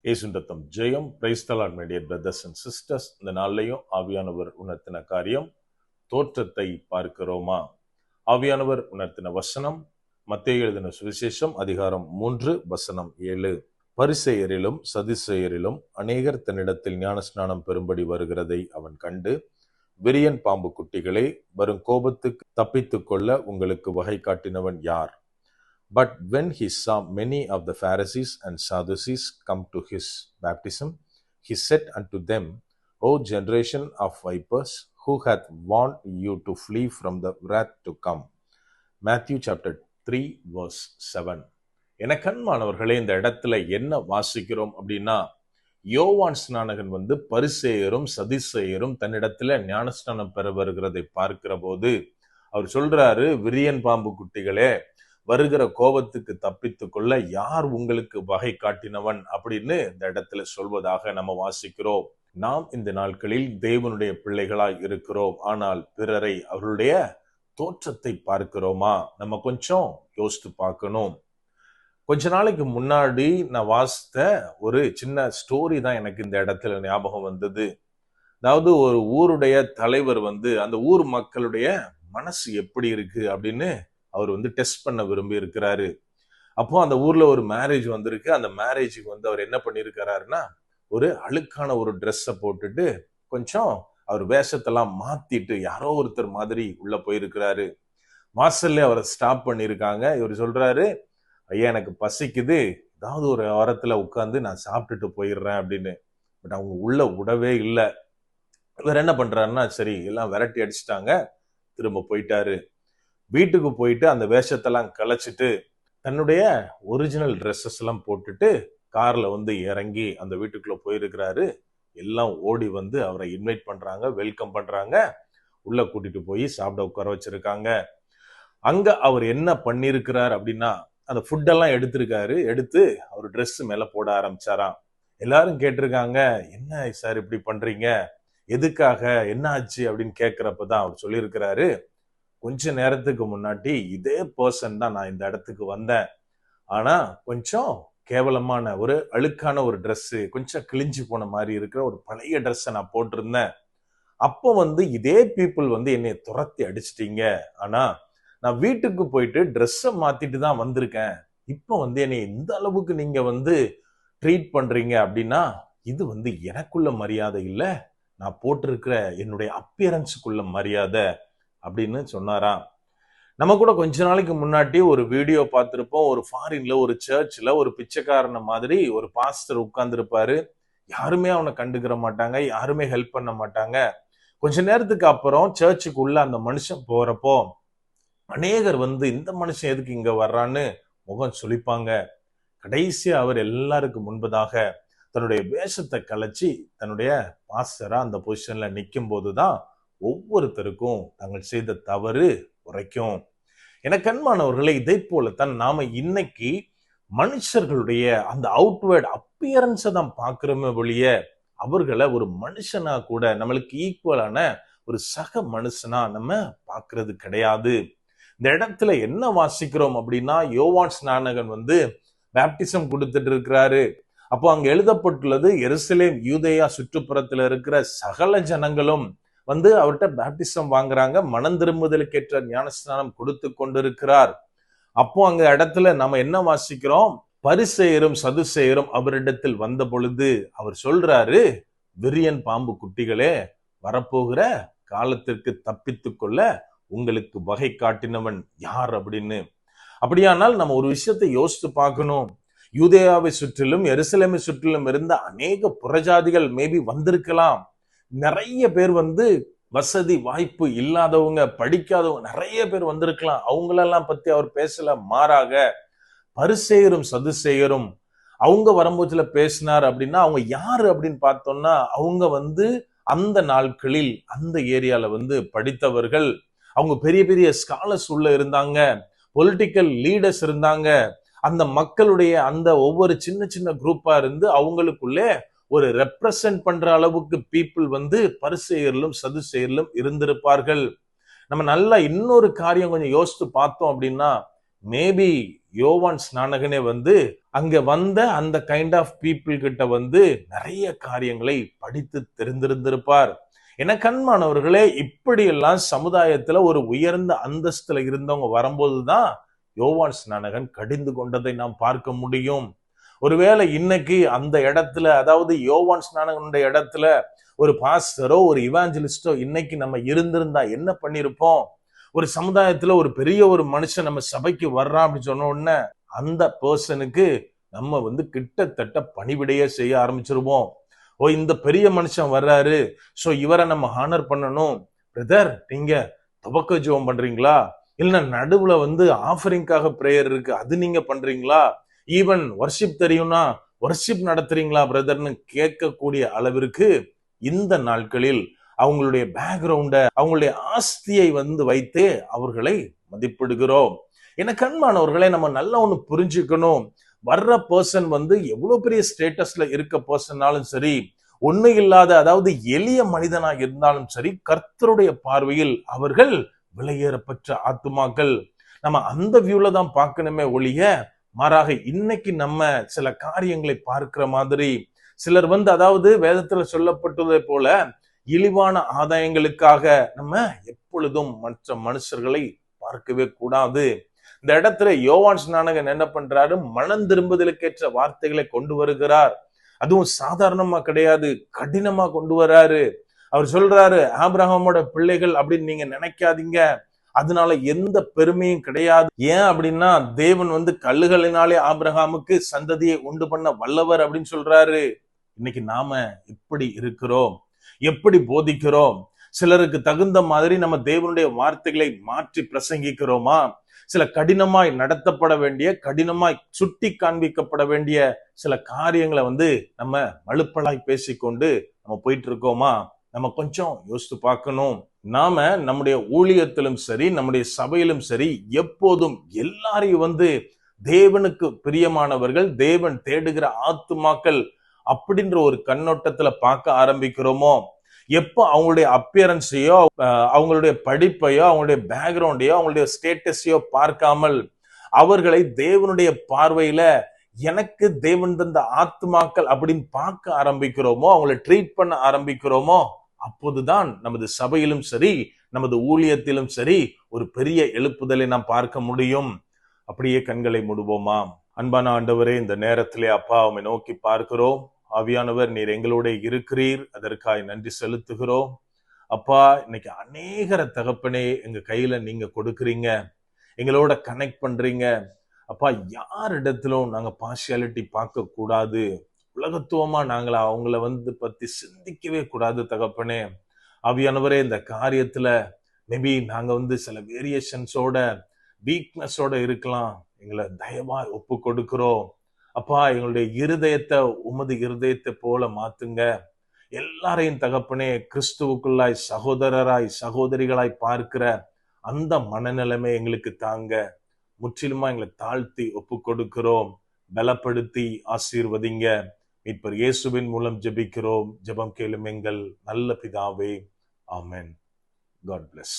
இயேசுவின் ரத்தம் ஜெயம். Praise the Lord my dear brothers and sisters. இந்த நாள்லையும் ஆவியானவர் உணர்த்தின காரியம், தோற்றத்தை பார்க்கிறோமா? ஆவியானவர் உணர்த்தின வசனம் மத்தேயு எழுதின சுவிசேஷம் அதிகாரம் 3 வசனம் 7. பரிசேயரிலும் சதுசேயரிலும் அநேகர் தன்னிடத்தில் ஞானஸ்நானம் பெறும்படி வருகிறதை அவன் கண்டு, விரியன் பாம்பு குட்டிகளே, வரும் கோபத்துக்கு தப்பித்துக் கொள்ள உங்களுக்கு வகை காட்டினவன் யார்? But when he saw many of the Pharisees and Sadducees come to his baptism, he said unto them, O generation of vipers, who hath warned you to flee from the wrath to come? Matthew chapter 3 verse 7. என கண்மானவர்களே, இந்த இடத்துல என்ன வாசிக்கிறோம் அப்படின்னா, யோவான் ஸ்நானகன் பரிசேயரும் சதுசேயரும் தன்னிடத்துல ஞானஸ்நானம் பெற வருகிறதை பார்க்கிற போது அவர் சொல்றாரு, விரியன் பாம்பு குட்டிகளே, வருகிற கோபத்துக்கு தப்பித்துக் கொள்ள யார் உங்களுக்கு வகை காட்டினவன் அப்படின்னு இந்த இடத்துல சொல்வதாக நம்ம வாசிக்கிறோம். நாம் இந்த நாட்களில் தேவனுடைய பிள்ளைகளாய் இருக்கிறோம். ஆனால் பிறரை அவருடைய தோற்றத்தை பார்க்கிறோமா? நம்ம கொஞ்சம் யோசித்து பார்க்கணும். கொஞ்ச நாளைக்கு முன்னாடி நான் வாசித்த ஒரு சின்ன ஸ்டோரி தான் எனக்கு இந்த இடத்துல ஞாபகம் வந்தது. அதாவது ஒரு ஊருடைய தலைவர் அந்த ஊர் மக்களுடைய மனசு எப்படி இருக்கு அப்படின்னு அவர் டெஸ்ட் பண்ண விரும்பி இருக்கிறாரு. அப்போ அந்த ஊர்ல ஒரு மேரேஜ் வந்திருக்கு. அந்த மேரேஜுக்கு அவர் என்ன பண்ணிருக்கிறாருன்னா, ஒரு அழுக்கான ஒரு ட்ரெஸ்ஸை போட்டுட்டு கொஞ்சம் அவர் வேஷத்தெல்லாம் மாத்திட்டு யாரோ ஒருத்தர் மாதிரி உள்ள போயிருக்கிறாரு. வாசல்ல அவரை ஸ்டாப் பண்ணிருக்காங்க. இவர் சொல்றாரு, ஐயா எனக்கு பசிக்குது, ஏதாவது ஒரு வாரத்துல உட்காந்து நான் சாப்பிட்டுட்டு போயிடுறேன் அப்படின்னு. பட் அவங்க உள்ள விடவே இல்லை. இவர் என்ன பண்றாருன்னா, சரி எல்லாம் விரட்டி அடிச்சுட்டாங்க, திரும்ப போயிட்டாரு. வீட்டுக்கு போயிட்டு அந்த வேஷத்தெல்லாம் கலைச்சிட்டு தன்னுடைய ஒரிஜினல் ட்ரெஸ்ஸஸ் எல்லாம் போட்டுட்டு கார்ல இறங்கி அந்த வீட்டுக்குள்ள போயிருக்கிறாரு. எல்லாம் ஓடி அவரை இன்வைட் பண்றாங்க, வெல்கம் பண்றாங்க, உள்ள கூட்டிட்டு போய் சாப்பிட உட்கார வச்சிருக்காங்க. அங்க அவர் என்ன பண்ணிருக்கிறார் அப்படின்னா, அந்த ஃபுட்டெல்லாம் எடுத்திருக்காரு. எடுத்து அவர் ட்ரெஸ் மேல போட ஆரம்பிச்சாராம். எல்லாரும் கேட்டிருக்காங்க, என்ன சார் இப்படி பண்றீங்க, எதுக்காக, என்ன ஆச்சு அப்படின்னு கேட்கிறப்பதான் அவர் சொல்லியிருக்கிறாரு, கொஞ்ச நேரத்துக்கு முன்னாடி இதே பர்சன் தான் நான் இந்த இடத்துக்கு வந்தேன். ஆனா கொஞ்சம் கேவலமான ஒரு அழுக்கான ஒரு ட்ரெஸ், கொஞ்சம் கிழிஞ்சு போன மாதிரி இருக்கிற ஒரு பழைய ட்ரெஸ்ஸை நான் போட்டிருந்தேன். அப்போ இதே பீப்புள் என்னை துரத்தி அடிச்சிட்டீங்க. ஆனா நான் வீட்டுக்கு போயிட்டு ட்ரெஸ்ஸை மாத்திட்டு தான் வந்திருக்கேன். இப்போ என்னை இந்த அளவுக்கு நீங்க ட்ரீட் பண்றீங்க அப்படின்னா இது எனக்குள்ள மரியாதை இல்லை, நான் போட்டிருக்கிற என்னுடைய அப்பியரன்ஸுக்குள்ள மரியாதை அப்படின்னு சொன்னாராம். நம்ம கூட கொஞ்ச நாளைக்கு முன்னாடி ஒரு வீடியோ பார்த்திருப்போம். ஒரு ஃபாரின்ல ஒரு சர்ச்ல ஒரு பிச்சைக்காரன மாதிரி ஒரு பாஸ்டர் உட்கார்ந்துருப்பாரு. யாருமே அவனை கண்டுக்கிற மாட்டாங்க, யாருமே ஹெல்ப் பண்ண மாட்டாங்க. கொஞ்ச நேரத்துக்கு அப்புறம் சர்ச்சுக்குள்ள அந்த மனுஷன் போறப்போ அநேகர் இந்த மனுஷன் எதுக்கு இங்க வர்றான்னு முகம் சுளிப்பாங்க. கடைசியா அவர் எல்லாருக்கும் முன்பதாக தன்னுடைய வேஷத்தை கலைச்சி தன்னுடைய பாஸ்டரா அந்த பொசிஷன்ல நிற்கும் போதுதான் ஒவ்வொருத்தருக்கும் தாங்கள் செய்த தவறு உரைக்கும். எனக்கு அன்பானவர்களே, இதை போலத்தான் நாம இன்னைக்கு மனுஷர்களுடைய அந்த அவுட்வேர்ட் அப்பியரன்ஸை தான் பார்க்கிறோமே ஒழிய அவர்களை ஒரு மனுஷனா கூட, நம்மளுக்கு ஈக்குவலான ஒரு சக மனுஷனா நம்ம பார்க்கிறது கிடையாது. இந்த இடத்துல என்ன வாசிக்கிறோம் அப்படின்னா, யோவான் ஸ்நானகன் பேப்டிசம் கொடுத்துட்டு இருக்கிறாரு. அப்போ அங்க எழுதப்பட்டுள்ளது, எருசலேம் யூதேயா சுற்றுப்புறத்துல இருக்கிற சகல ஜனங்களும் அவர்கிட்ட பேப்டிசம் வாங்குறாங்க, மனம் திரும்புதலுக்கேற்ற ஞானஸ்நானம் கொடுத்து கொண்டிருக்கிறார். அப்போ அங்க இடத்துல நம்ம என்ன வாசிக்கிறோம், பரிசேயரும் சதுசேயரும் அவரிடத்தில் வந்த பொழுது அவர் சொல்றாரு, விரியன் பாம்பு குட்டிகளே, வரப்போகிற காலத்திற்கு தப்பித்துக் கொள்ள உங்களுக்கு வகை காட்டினவன் யார் அப்படின்னு. அப்படியானால் நம்ம ஒரு விஷயத்தை யோசித்து பார்க்கணும். யூதேயாவை சுற்றிலும் எருசலேமை சுற்றிலும் இருந்த அநேக புறஜாதிகள் மேபி வந்திருக்கலாம். நிறைய பேர் வசதி வாய்ப்பு இல்லாதவங்க, படிக்காதவங்க நிறைய பேர் வந்திருக்கலாம். அவங்களெல்லாம் பத்தி அவர் பேசல. மாறாக பரிசேயரும் சதுசேயரும் அவங்க வரும்போதுல பேசினார் அப்படின்னா அவங்க யாரு அப்படின்னு பார்த்தோம்னா, அவங்க அந்த நாட்களில் அந்த ஏரியால படித்தவர்கள், அவங்க பெரிய பெரிய ஸ்காலர்ஸ் உள்ள இருந்தாங்க, பொலிட்டிக்கல் லீடர்ஸ் இருந்தாங்க. அந்த மக்களுடைய அந்த ஒவ்வொரு சின்ன சின்ன குரூப்பா இருந்து அவங்களுக்குள்ளே ஒரு ரெப்ரசன்ட் பண்ற அளவுக்கு பீப்புள் பரிசேயரிலும் சதுசேயரிலும் இருந்திருப்பார்கள். நம்ம நல்லா இன்னொரு காரியம் கொஞ்சம் யோசித்து பார்த்தோம் அப்படின்னா, மேபி யோவான் ஸ்நானகனே வந்து அங்க வந்த அந்த கைண்ட் ஆஃப் பீப்புள் கிட்ட வந்து நிறைய காரியங்களை படித்து தெரிந்திருந்திருப்பார். என கண்மானவர்களே, இப்படியெல்லாம் சமுதாயத்துல ஒரு உயர்ந்த அந்தஸ்துல இருந்தவங்க வரும்போதுதான் யோவான் ஸ்நானகன் கடிந்து கொண்டதை நாம் பார்க்க முடியும். ஒருவேளை இன்னைக்கு அந்த இடத்துல, அதாவது யோவான் ஸ்நானகனுடைய இடத்துல ஒரு பாஸ்டரோ ஒரு இவாஞ்சலிஸ்டோ இன்னைக்கு நம்ம இருந்திருந்தா என்ன பண்ணிருப்போம்? ஒரு சமுதாயத்துல ஒரு பெரிய ஒரு மனுஷன் நம்ம சபைக்கு வர்றான் அப்படின்னு சொன்ன உடனே அந்த பர்சனுக்கு நம்ம வந்து கிட்டத்தட்ட பணிவிடையே செய்ய ஆரம்பிச்சிருவோம். ஓ, இந்த பெரிய மனுஷன் வர்றாரு, சோ இவரை நம்ம ஹானர் பண்ணணும். பிரதர், நீங்க துவக்க ஜெபம் பண்றீங்களா? இல்ல நடுவுல வந்து ஆஃபரிங்காக பிரேயர் இருக்கு, அது நீங்க பண்றீங்களா? ஈவன் வர்ஷிப் தெரியும்னா வர்ஷிப் நடத்துறீங்களா பிரதர்னு கேட்கக்கூடிய அளவிற்கு இந்த நாட்களில் அவங்களுடைய பேக்ரவுண்ட, அவங்களுடைய ஆஸ்தியை வந்து வைத்தே அவர்களை மதிப்பிடுகிறோம். என கண்மானவர்களை, நம்ம நல்லா ஒண்ணு புரிஞ்சுக்கணும். வர்ற பர்சன் வந்து எவ்வளவு பெரிய ஸ்டேட்டஸ்ல இருக்க பர்சனாலும் சரி, ஒண்ணு இல்லாத, அதாவது எளிய மனிதனா இருந்தாலும் சரி, கர்த்தருடைய பார்வையில் அவர்கள் விலையேறப்பட்ட ஆத்துமாக்கள். நம்ம அந்த வியூல தான் பார்க்கணுமே ஒழிய, மாறாக இன்னைக்கு நம்ம சில காரியங்களை பார்க்கிற மாதிரி சிலர் வந்து, அதாவது வேதத்துல சொல்லப்பட்டதை போல இழிவான ஆதாயங்களுக்காக நம்ம எப்பொழுதும் மற்ற மனுஷர்களை பார்க்கவே கூடாது. இந்த இடத்துல யோவான் ஸ்நானகன் என்ன பண்றாரு? மனம் திரும்புதலுக்கேற்ற வார்த்தைகளை கொண்டு வருகிறார். அதுவும் சாதாரணமா கிடையாது, கடினமா கொண்டு வராரு. அவர் சொல்றாரு, ஆபிரகாமோட பிள்ளைகள் அப்படின்னு நீங்க நினைக்காதீங்க, அதனால எந்த பெருமையும் கிடையாது. ஏன் அப்படின்னா, தேவன் வந்து கல்லுகளினாலே ஆபிரகாமுக்கு சந்ததியை உண்டு பண்ண வல்லவர் அப்படின்னு சொல்றாரு. இன்னைக்கு நாம எப்படி இருக்கிறோம்? எப்படி போதிக்கிறோம்? சிலருக்கு தகுந்த மாதிரி நம்ம தேவனுடைய வார்த்தைகளை மாற்றி பிரசங்கிக்கிறோமா? சில கடினமாய் நடத்தப்பட வேண்டிய, கடினமாய் சுட்டி காண்பிக்கப்பட வேண்டிய சில காரியங்களை வந்து நம்ம மழுப்பலாய் பேசிக்கொண்டு நம்ம போயிட்டு இருக்கோமா? நம்ம கொஞ்சம் யோசித்து பார்க்கணும். நாம நம்முடைய ஊழியத்திலும் சரி, நம்முடைய சபையிலும் சரி, எப்போதும் எல்லாரையும் வந்து தேவனுக்கு பிரியமானவர்கள், தேவன் தேடுகிற ஆத்துமாக்கள் அப்படின்ற ஒரு கண்ணோட்டத்துல பார்க்க ஆரம்பிக்கிறோமோ, எப்போ அவங்களுடைய அப்பியரன்ஸையோ, அவங்களுடைய படிப்பையோ, அவங்களுடைய பேக்ரவுண்டையோ, அவங்களுடைய ஸ்டேட்டஸையோ பார்க்காமல் அவர்களை தேவனுடைய பார்வையில எனக்கு தேவன் தந்த ஆத்துமாக்கள் அப்படின்னு பார்க்க ஆரம்பிக்கிறோமோ, அவங்களை ட்ரீட் பண்ண ஆரம்பிக்கிறோமோ, அப்போதுதான் நமது சபையிலும் சரி, நமது ஊழியத்திலும் சரி, ஒரு பெரிய எழுப்புதலை நாம் பார்க்க முடியும். அப்படியே கண்களை மூடுவோமா? அன்பான ஆண்டவரே, இந்த நேரத்திலே அப்பா உம்மை நோக்கி பார்க்கிறோம். ஆவியானவர், நீர் எங்களோட இருக்கிறீர், அதற்காக நன்றி செலுத்துகிறோம். அப்பா, இன்னைக்கு அநேகர தகப்பனே எங்க கையில நீங்க கொடுக்குறீங்க, எங்களோட கனெக்ட் பண்றீங்க. அப்பா, யார் இடத்திலும் நாங்க பார்ஷியாலிட்டி பார்க்க கூடாது, உலகத்துவமா நாங்கள அவங்கள வந்து பத்தி சிந்திக்கவே கூடாது தகப்பனே. ஆவியானவரே, இந்த காரியத்துல மேபி நாங்க வந்து சில வேரியேஷன்ஸோட, வீக்னஸோட இருக்கலாம். எங்களை தயவா ஒப்பு கொடுக்கிறோம். அப்பா, எங்களுடைய இருதயத்தை உமது இருதயத்தை போல மாத்துங்க. எல்லாரையும் தகப்பனே கிறிஸ்துவுக்குள்ளாய் சகோதரராய் சகோதரிகளாய் பார்க்கிற அந்த மனநிலைமை எங்களுக்கு தாங்க. முற்றிலுமா எங்களை தாழ்த்தி ஒப்பு கொடுக்கிறோம். பலப்படுத்தி ஆசீர்வதிங்க. மீட்பர் இயேசுவின் மூலம் ஜெபிக்கிறோம். ஜெபம் கேளும் எங்கள் நல்ல பிதாவே. ஆமென். God bless.